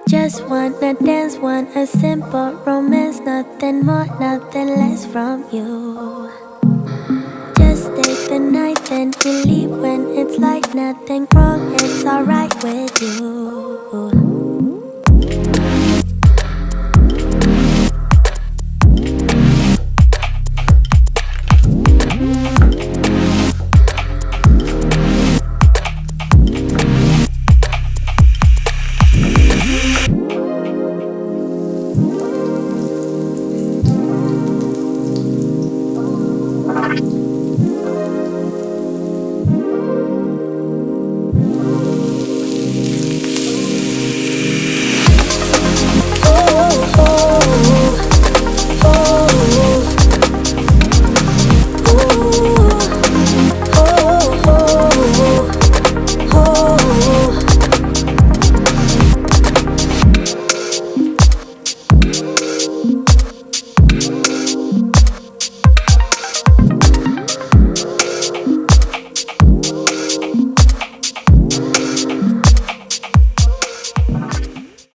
Just wanna dance, want a simple romance, nothing more, nothing less from you. Just stay the night, then we leave when it's like nothing wrong, it's alright with you.